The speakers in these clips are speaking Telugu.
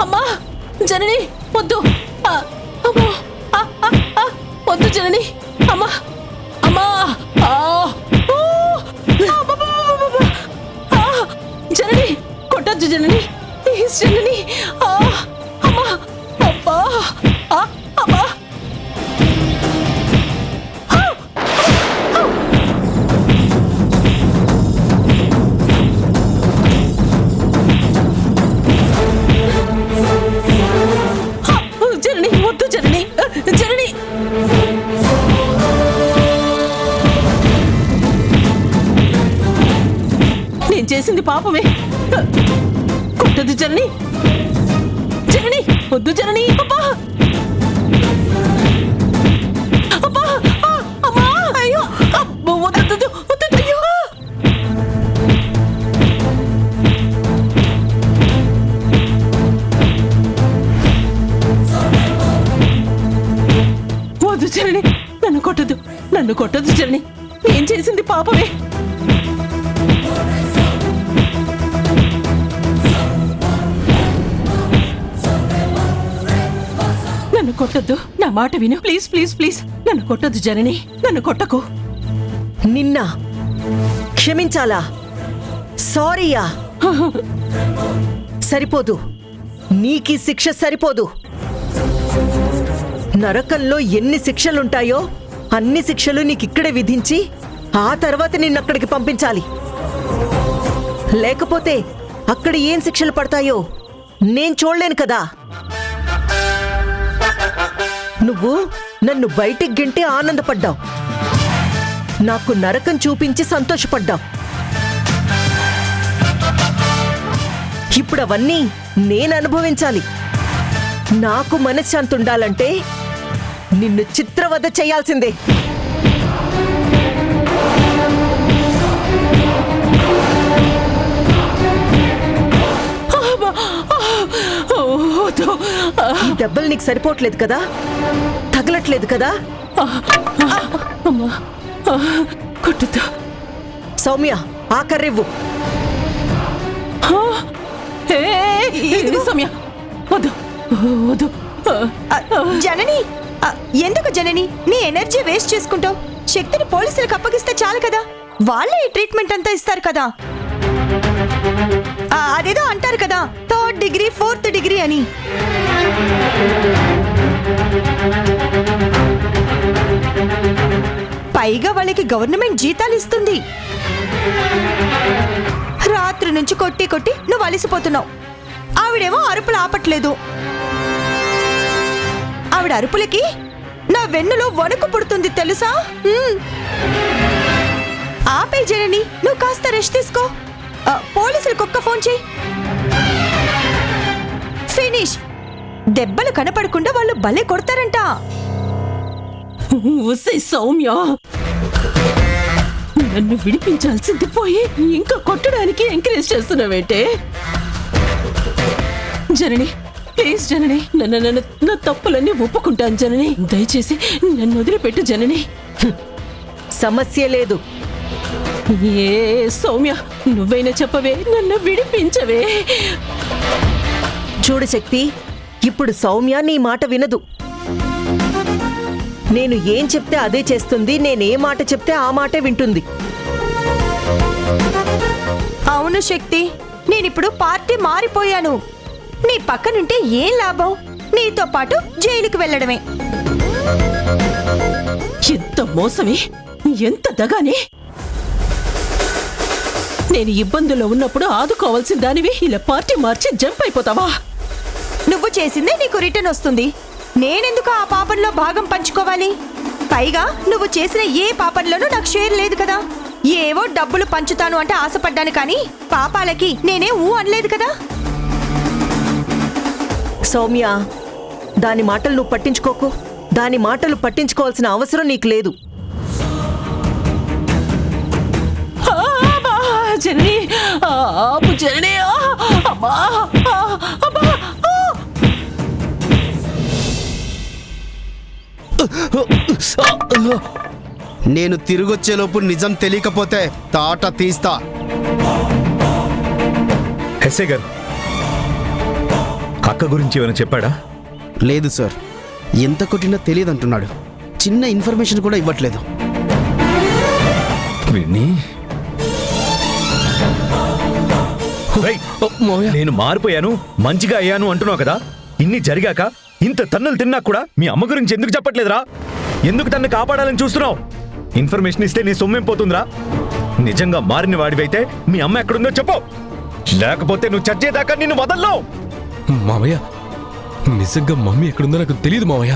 అమ్మా జనని వద్దు. అమ్మో వద్దు జనని. అమ్మా అమ్మా జనని కొట్టద్దు జనని. జనని అమ్మా అబ్బా అమ్మా. జనని వద్దు జనని. జనని నేను చేసింది పాపమే. కొట్టదు జనని. జనని వద్దు జనని. అబ్బా అబ్బా అమ్మా. అయ్యో వద్దు వద్దు. అయ్యో వద్దు జనని. నన్ను కొట్టదు జనని. నేను చేసింది పాపమే. నన్ను కొట్టద్దు. నా మాట విను ప్లీజ్ ప్లీజ్ ప్లీజ్. నన్ను కొట్టద్దు జనని. నన్ను కొట్టకు. నిన్న క్షమించాలా? సారీయా? సరిపోదు. నీకీ శిక్ష సరిపోదు. నరకంలో ఎన్ని శిక్షలుంటాయో అన్ని శిక్షలు నీకిక్కడే విధించి ఆ తర్వాత నిన్నక్కడికి పంపించాలి. లేకపోతే అక్కడ ఏం శిక్షలు పడతాయో నేను చూడలేను కదా. నువ్వు నన్ను బయటికి గెంటి ఆనందపడ్డావు. నాకు నరకం చూపించి సంతోషపడ్డావు. ఇప్పుడు అవన్నీ నేను అనుభవించాలి. నాకు మనశ్శాంతి ఉండాలంటే నిన్ను చిత్రవద చేయాల్సిందే. ఈ దెబ్బలు నీకు సరిపోవట్లేదు కదా? తగలట్లేదు కదా? కొట్టుతా. సౌమ్య ఆ కర్రివ్వు. సౌమ్య వద్దు వద్దు. జనని ఎందుకు జనని నీ ఎనర్జీ వేస్ట్ చేసుకుంటావు? శక్తిని పోలీసులకు అప్పగిస్తే చాలు కదా. వాళ్ళే ఈ ట్రీట్మెంట్ అంతా ఇస్తారు కదా. అదేదో అంటారు కదా 3rd డిగ్రీ 4th డిగ్రీ అని. పైగా వాళ్ళకి గవర్నమెంట్ జీతాలు ఇస్తుంది. రాత్రి నుంచి కొట్టి కొట్టి నువ్వు అలిసిపోతున్నావు. ఆవిడేమో అరుపులు ఆపట్లేదు. ఆవిడ అరుపులకి నా వెన్నులో వణుకు పుడుతుంది తెలుసా? ఆపే జనని. నువ్వు కాస్త రెస్ట్ తీసుకో. పోలీసులకు ఒక్క ఫోన్ చేయి. ఫినిష్. దెబ్బలు కనపడకుండా వాళ్ళు భలే కొడతారంట. సౌమ్య నన్ను విడిపించాల్సింది పోయి ఇంకా కొట్టడానికి ఎంకరేజ్ చేస్తున్నావేంటే? జనని ప్లీజ్ జనని. నా తప్పులన్నీ ఒప్పుకుంటాను జనని. దయచేసి నన్ను వదిలిపెట్టు జనని. సమస్య లేదు. ఏ సౌమ్య నువ్వైనా చెప్పవే, నన్ను విడిపించవే. చూడు శక్తి, ఇప్పుడు సౌమ్య నీ మాట వినదు. నేను ఏం చెప్తే అదే చేస్తుంది. నేనే మాట చెప్తే ఆ మాటే వింటుంది. అవును శక్తి, నేనిప్పుడు పార్టీ మారిపోయాను. నీ పక్కనుంటే ఏం లాభం? నీతో పాటు జైలుకి వెళ్ళడమే. ఎంత మోసమే, ఎంత దగానే. నేను ఇబ్బందుల్లో ఉన్నప్పుడు ఆదుకోవాల్సిన దానివి ఇలా పార్టీ మార్చి జంప్ అయిపోతావా? నువ్వు చేసిందే నీకు రిటర్న్ వస్తుంది. నేనెందుకు ఆ పాపంలో భాగం పంచుకోవాలి? పైగా నువ్వు చేసిన ఏ పాపంలోనూ నాకు షేర్ లేదు కదా. ఏవో డబ్బులు పంచుతాను అంటే ఆశపడ్డాను, కానీ పాపాలకి నేనే ఊ అనలేదు కదా. సౌమ్య, దాని మాటలు నువ్వు పట్టించుకోకు. దాని మాటలు పట్టించుకోవాల్సిన అవసరం నీకు లేదు. జనని ఆపు జనని. అమ్మా అమ్మా. నేను తిరిగొచ్చేలోపు నిజం తెలియకపోతే తాట తీస్తా. ఎస్ఐ గారు, అక్క గురించి ఏమైనా చెప్పాడా? లేదు సార్, ఎంత కొట్టినా తెలియదు అంటున్నాడు. చిన్న ఇన్ఫర్మేషన్ కూడా ఇవ్వట్లేదు. విన్ని, రేయ్, నేను మారిపోయాను, మంచిగా అయ్యాను అంటున్నావు కదా. ఇన్ని జరిగాక, ఇంత తన్నులు తిన్నా కూడా మీ అమ్మ గురించి ఎందుకు చెప్పట్లేదురా? ఎందుకు తన్ను కాపాడాలని చూస్తున్నావు? ఇన్ఫర్మేషన్ ఇస్తే నీ సొమ్మేం పోతుందిరా? నిజంగా మారిన వాడివైతే మీ అమ్మ ఎక్కడుందో చెప్పు, లేకపోతే నువ్వు చచ్చేదాకా నిన్ను వదల్లో. మావయ్య, నిజంగా మమ్మీ ఎక్కడుందో నాకు తెలియదు మావయ్య.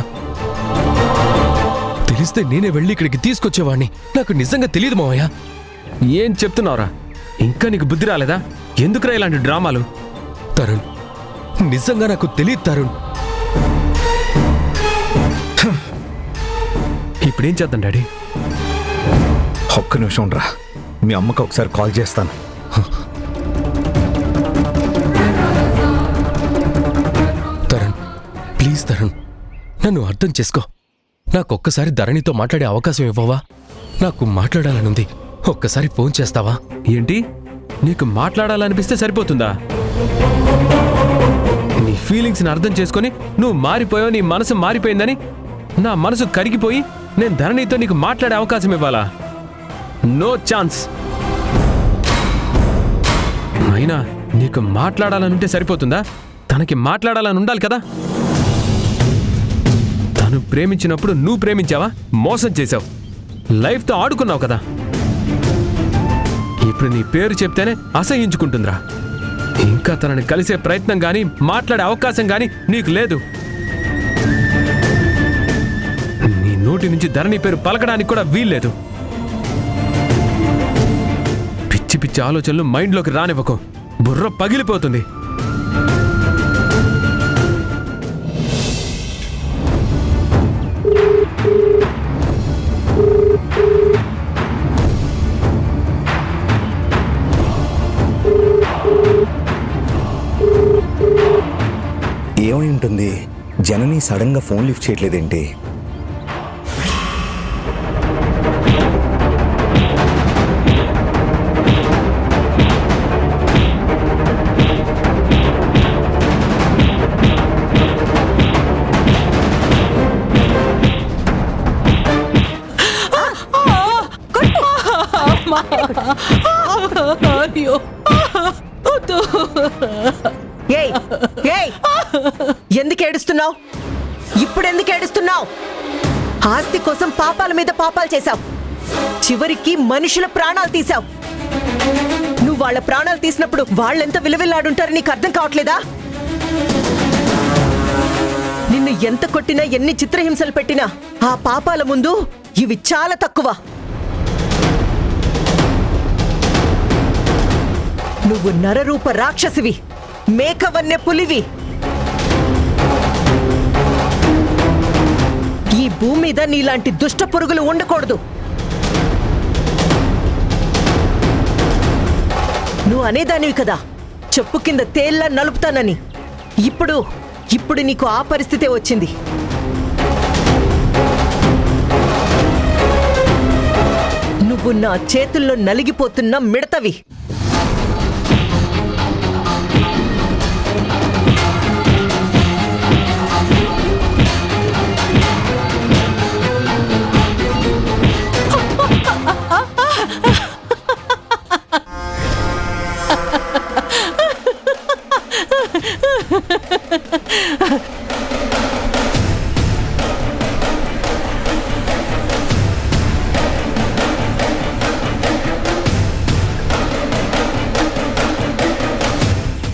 తెలిస్తే నేనే వెళ్ళి ఇక్కడికి తీసుకొచ్చేవాడిని. నాకు నిజంగా తెలియదు మావయ్య. ఏం చెప్తున్నావురా? ఇంకా నీకు బుద్ధి రాలేదా? ఎందుకురా ఇలాంటి డ్రామాలు? తరుణ్, నిజంగా నాకు తెలియదు తరుణ్. ఇప్పుడేం చేద్దాం డాడీ? ఒక్క నిమిషం రా, మీ అమ్మకు ఒకసారి కాల్ చేస్తాను. తరుణ్, ప్లీజ్ తరుణ్, నన్ను అర్థం చేసుకో. నాకొక్కసారి ధరణితో మాట్లాడే అవకాశం ఇవ్వవా? నాకు మాట్లాడాలనుంది. ఒక్కసారి ఫోన్ చేస్తావా? ఏంటి, నీకు మాట్లాడాలనిపిస్తే సరిపోతుందా? నీ ఫీలింగ్స్ని అర్థం చేసుకొని నువ్వు మారిపోయావు, నీ మనసు మారిపోయిందని నా మనసు కరిగిపోయి నేను ధరణితో నీకు మాట్లాడే అవకాశం ఇవ్వాలా? No chance. అయినా నీకు మాట్లాడాలనుంటే సరిపోతుందా? తనకి మాట్లాడాలని ఉండాలి కదా. తను ప్రేమించినప్పుడు నువ్వు ప్రేమించావా? మోసం చేశావు, లైఫ్తో ఆడుకున్నావు కదా. ఇప్పుడు నీ పేరు చెప్తేనే అసహ్యించుకుంటుందిరా. ఇంకా తనని కలిసే ప్రయత్నం గాని మాట్లాడే అవకాశం గాని నీకు లేదు. నీ నోటి నుంచి ధరణి పేరు పలకడానికి కూడా వీల్లేదు. పిచ్చి పిచ్చి ఆలోచనలు మైండ్లోకి రానివ్వకు, బుర్ర పగిలిపోతుంది. ఏమై ఉంటుంది? జనని సడన్ గా ఫోన్ లిఫ్ట్ చేయట్లేదేంటి? అయ్యో, వద్దు. ఏయ్ ఏయ్, ఎందుకు ఏడుస్తున్నావు? ఇప్పుడెందుకు ఏడుస్తున్నావు? ఆస్తి కోసం పాపాల మీద పాపాలు చేశావు. చివరికి మనుషుల ప్రాణాలు తీశావు. నువ్వు వాళ్ళ ప్రాణాలు తీసినప్పుడు వాళ్ళెంత విలువిల్లాడుంటారో నీకు అర్థం కావట్లేదా? నిన్ను ఎంత కొట్టినా, ఎన్ని చిత్రహింసలు పెట్టినా ఆ పాపాల ముందు ఇవి చాలా తక్కువ. నువ్వు నరరూప రాక్షసివి, మేకవన్నె పులివి. ఈ భూమి మీద నీలాంటి దుష్ట పురుగులు ఉండకూడదు. నువ్వు అనేదానివి కదా, చెప్పు కింద తేళ్లా నలుపుతానని. ఇప్పుడు నీకు ఆ పరిస్థితే వచ్చింది. నువ్వు నా చేతుల్లో నలిగిపోతున్న మిడతవి.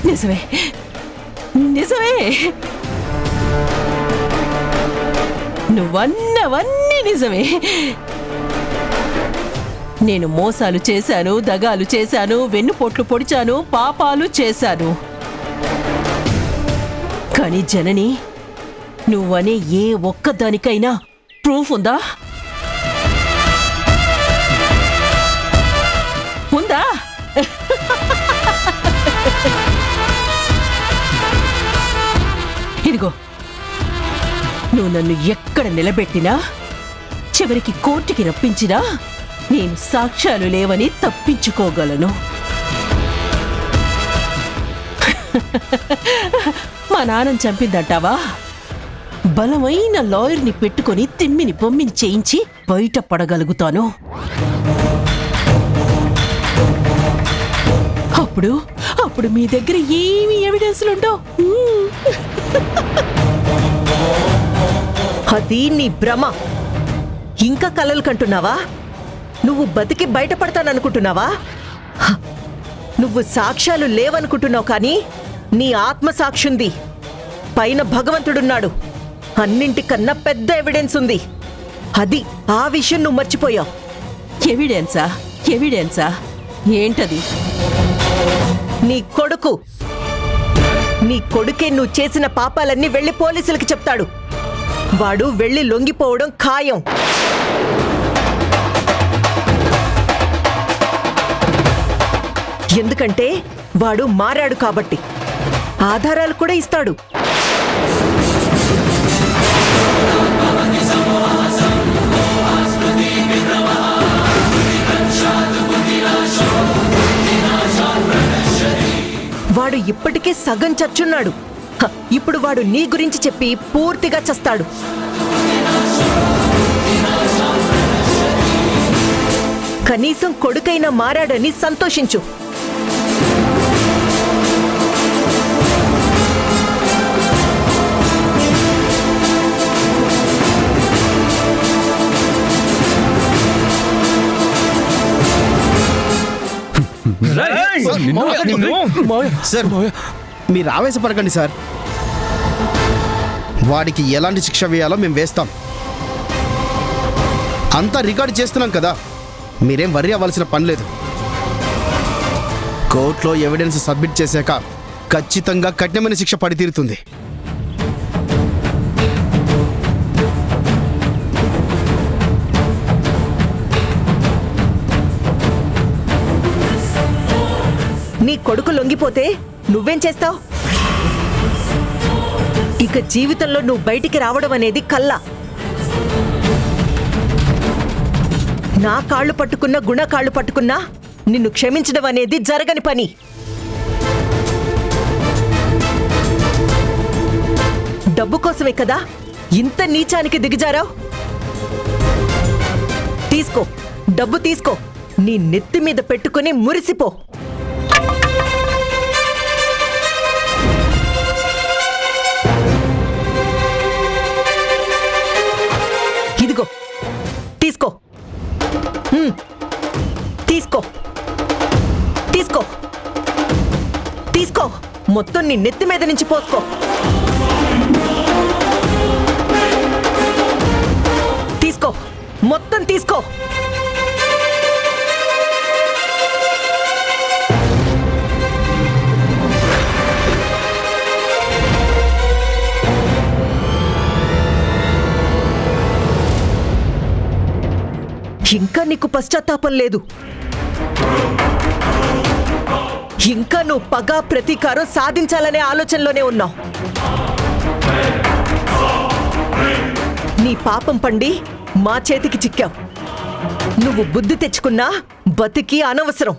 నిజమే, నిజమే. నువ్వన్నవన్నీ నిజమే. నేను మోసాలు చేశాను, దగాలు చేశాను, వెన్నుపోట్లు పొడిచాను, పాపాలు చేశాను. కానీ జనని, నువ్వనే ఏ ఒక్కదానికైనా ప్రూఫ్ ఉందా? ఉందా? ఇదిగో, నువ్వు నన్ను ఎక్కడ నిలబెట్టినా, చివరికి కోర్టుకి రప్పించినా నేను సాక్ష్యాలు లేవని తప్పించుకోగలను. మా నాన్నని చంపిందంటావా? బలమైన లాయర్ని పెట్టుకొని తిమ్మిని బొమ్మిని చేయించి బయట పడగలుగుతాను. అప్పుడు అప్పుడు మీ దగ్గర ఏమి ఎవిడెన్స్లుండవు. అది నీ భ్రమ. ఇంకా కలలు కంటున్నావా? నువ్వు బతికి బయటపడతాననుకుంటున్నావా? హ! నువ్వు సాక్ష్యాలు లేవనుకుంటున్నావు, కానీ నీ ఆత్మసాక్షి ఉంది. పైన భగవంతుడున్నాడు. అన్నింటికన్నా పెద్ద ఎవిడెన్స్ ఉంది. అది ఆ విషయం నువ్వు మర్చిపోయావు. ఎవిడెన్సా? ఎవిడెన్సా ఏంటది? నీ కొడుకు. నీ కొడుకే నువ్వు చేసిన పాపాలన్నీ వెళ్ళి పోలీసులకి చెప్తాడు. వాడు వెళ్ళి లొంగిపోవడం ఖాయం. ఎందుకంటే వాడు మారాడు కాబట్టి. ఆధారాలు కూడా ఇస్తాడు. వాడు ఇప్పటికే సగం చచ్చున్నాడు. ఇప్పుడు వాడు నీ గురించి చెప్పి పూర్తిగా చస్తాడు. కనీసం కొడుకైనా మారాడని సంతోషించు. సార్, మీరు ఆవేశపడకండి సార్. వాడికి ఎలాంటి శిక్ష వేయాలో మేము వేస్తాం. అంతా రికార్డు చేస్తున్నాం కదా, మీరేం వర్రీ అవ్వాల్సిన పని లేదు. కోర్టులో ఎవిడెన్స్ సబ్మిట్ చేశాక ఖచ్చితంగా కఠినమైన శిక్ష పడి తీరుతుంది. నీ కొడుకు లొంగిపోతే నువ్వేం చేస్తావు? ఇక జీవితంలో నువ్వు బయటికి రావడం అనేది కల్లా. నా కాళ్ళు పట్టుకున్నా, గుణ కాళ్ళు పట్టుకున్నా నిన్ను క్షమించడం అనేది జరగని పని. డబ్బు కోసమే కదా ఇంత నీచానికి దిగజారావు. తీసుకో, డబ్బు తీసుకో, నీ నెత్తి మీద పెట్టుకుని మురిసిపో. ఇదిగో తీసుకో. తీసుకో, తీసుకో, తీసుకో. మొత్తం నీ నెత్తి మీద నుంచి పోసుకో. తీసుకో, మొత్తం తీసుకో. ఇంకా నీకు పశ్చాత్తాపం లేదు. ఇంకా నువ్వు పగ ప్రతీకారం సాధించాలనే ఆలోచనలోనే ఉన్నావు. నీ పాపం పండి మా చేతికి చిక్కావు. నువ్వు బుద్ధి తెచ్చుకున్నా బతికి అనవసరం.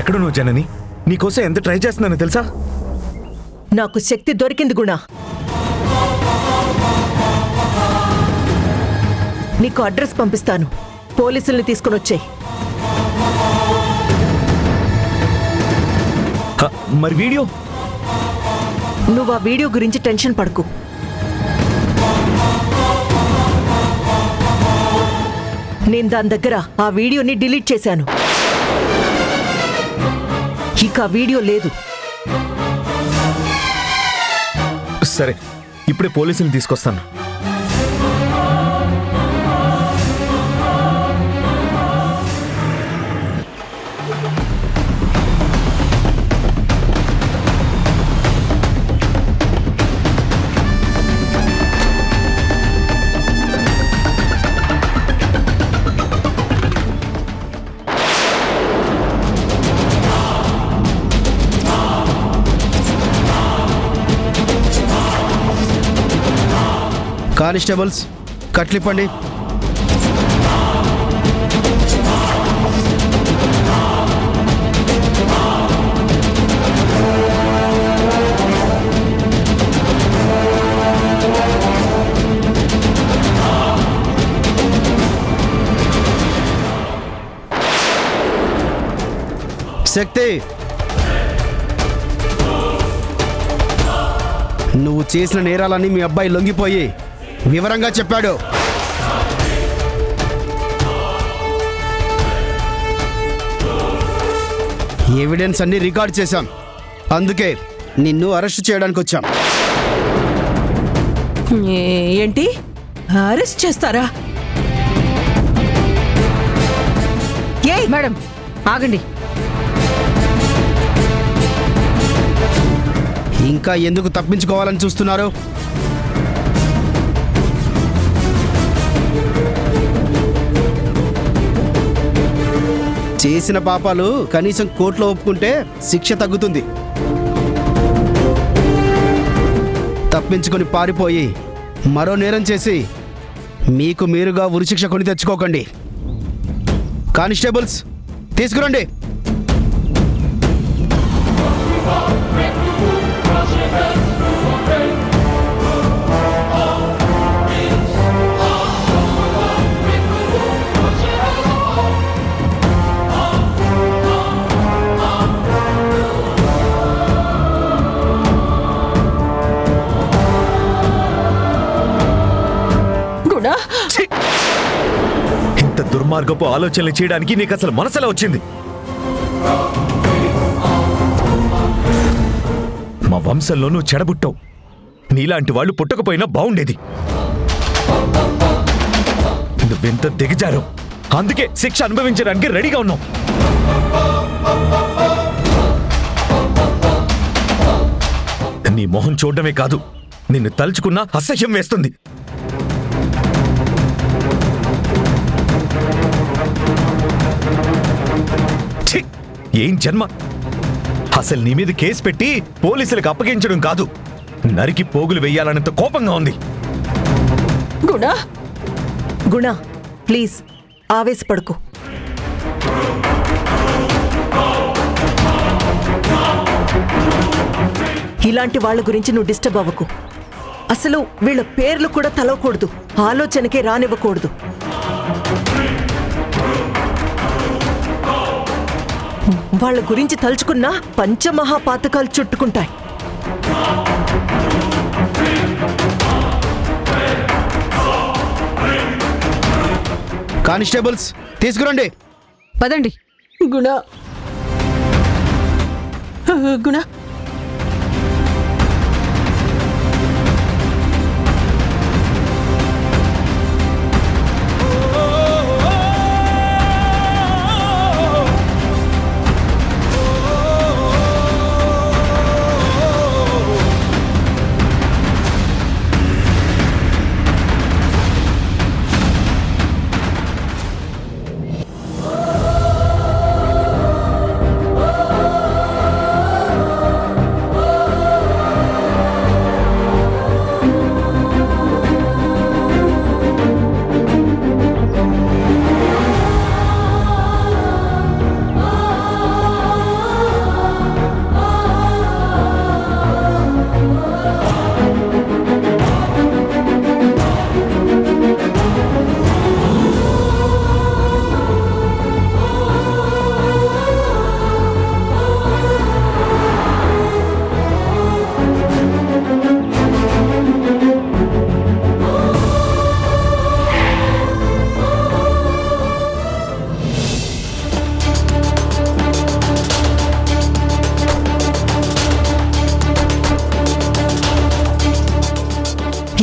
ఎక్కడ నువ్వు జనని? నీకోసం ఎంత ట్రై చేస్తున్నానో తెలుసా? నాకు శక్తి దొరికింది గుణ. నీకు అడ్రస్ పంపిస్తాను. పోలీసుల్ని తీసుకుని వచ్చేయ్. మరి వీడియో? నువ్వు ఆ వీడియో గురించి టెన్షన్ పడకు. నేను దాని దగ్గర ఆ వీడియోని డిలీట్ చేశాను. ఇక ఆ వీడియో లేదు. సరే, ఇప్పుడే పోలీసులు తీసుకొస్తాను. కానిస్టేబుల్స్ కట్లిప్పండి. శక్తి, నువ్వు చేసిన నేరాలన్నీ మీ అబ్బాయి లొంగిపోయి వివరంగా చెప్పాడు. ఎవిడెన్స్ అన్ని రికార్డ్ చేశాం. అందుకే నిన్ను అరెస్ట్ చేయడానికి వచ్చాం. ఏంటి అరెస్ట్ చేస్తారా? ఏయ్ మేడం ఆగండి. ఇంకా ఎందుకు తప్పించుకోవాలని చూస్తున్నారు? చేసిన పాపాలు కనీసం కోర్టులో ఒప్పుకుంటే శిక్ష తగ్గుతుంది. తప్పించుకొని పారిపోయి మరో నేరం చేసి మీకు మీరుగా ఉరిశిక్ష కొని తెచ్చుకోకండి. కానిస్టేబుల్స్ తీసుకురండి. గుణ, ఇంత దుర్మార్గపు ఆలోచనలు చేయడానికి నీకు అసలు మనసులో వచ్చింది? మా వంశంలో నువ్వు చెడబుట్టావు. నీలాంటి వాళ్ళు పుట్టకపోయినా బాగుండేది. నువ్వెంత దిగజారు. అందుకే శిక్ష అనుభవించడానికి రెడీగా ఉన్నావు. నీ మొహం చూడడమే కాదు, నిన్ను తలుచుకున్నా అసహ్యం వేస్తుంది. ఛీ! ఏం జన్మ! అసలు నీ మీద కేసు పెట్టి పోలీసులకు అప్పగించడం కాదు, నరికి పోగులు వెయ్యాలన్నంత కోపంగా ఉంది. గుణ, గుణ ప్లీజ్ ఆవేశపడకు. ఇలాంటి వాళ్ళ గురించి నువ్వు డిస్టర్బ్ అవ్వకు. అసలు వీళ్ళ పేర్లు కూడా తలవకూడదు, ఆలోచనకే రానివ్వకూడదు. వాళ్ళ గురించి తలుచుకున్నా పంచమహాపాతకాలు చుట్టుకుంటాయి. కానిస్టేబుల్స్ తీసుకురండి. పదండి. గుణ, గుణ,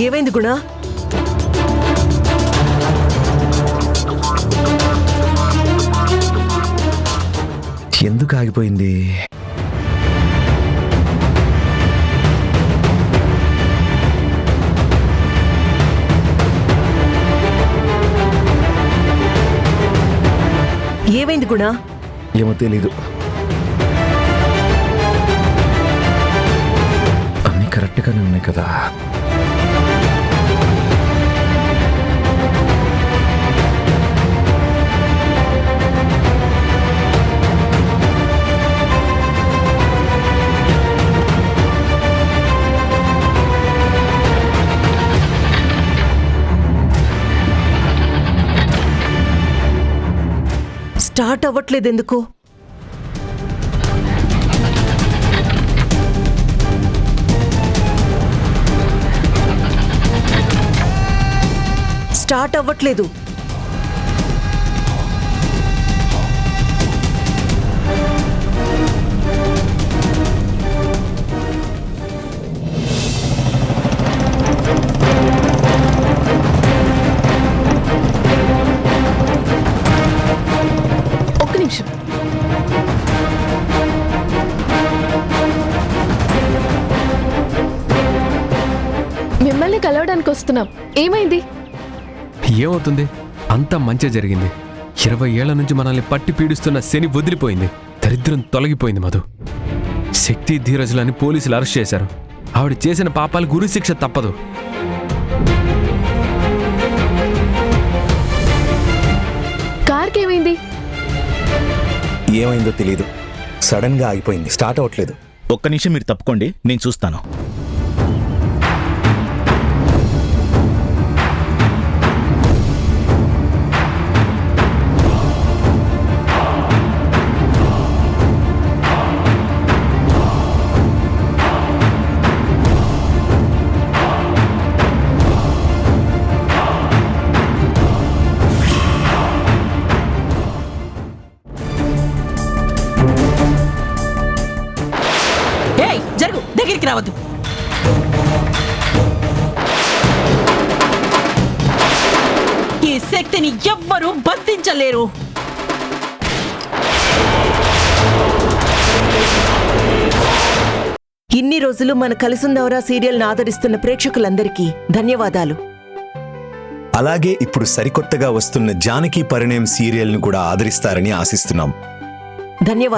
ఏమైంది గుణ? ఎందుకు ఆగిపోయింది? ఏమైంది గుణ? ఏమో తెలీదు. అన్నీ కరెక్ట్గానే ఉన్నాయి కదా. స్టార్ట్ అవ్వట్లేదు ఎందుకు? స్టార్ట్ అవ్వట్లేదు. ఒక్క నిమిషం. మిమ్మల్ని కలవడానికి వస్తున్నాం. ఏమైంది? ఏమవుతుంది? అంతా మంచి జరిగింది. 20 ఏళ్ల నుంచి మనల్ని పట్టి పీడిస్తున్న శని వదిలిపోయింది. దరిద్రం తొలగిపోయింది మధు. శక్తి ధీరజులని పోలీసులు అరెస్ట్ చేశారు. ఆవిడ చేసిన పాపాలకు గురి శిక్ష తప్పదు. కార్కి ఏమైంది? ఏమైందో తెలియదు, సడన్ గా ఆగిపోయింది, స్టార్ట్ అవ్వట్లేదు. ఒక్క నిమిషం మీరు తప్పుకోండి, నేను చూస్తాను. ఏయ్, జరుగు, దగ్గరికి రావద్దు. ఈ శక్తిని ఎవ్వరూ బంధించలేరు. ఇన్ని రోజులు మన కలిసుందవరా సీరియల్ని ఆదరిస్తున్న ప్రేక్షకులందరికీ ధన్యవాదాలు. అలాగే ఇప్పుడు సరికొత్తగా వస్తున్న జానకి పరిణయం సీరియల్ను కూడా ఆదరిస్తారని ఆశిస్తున్నాం. ధన్యవాదాలు.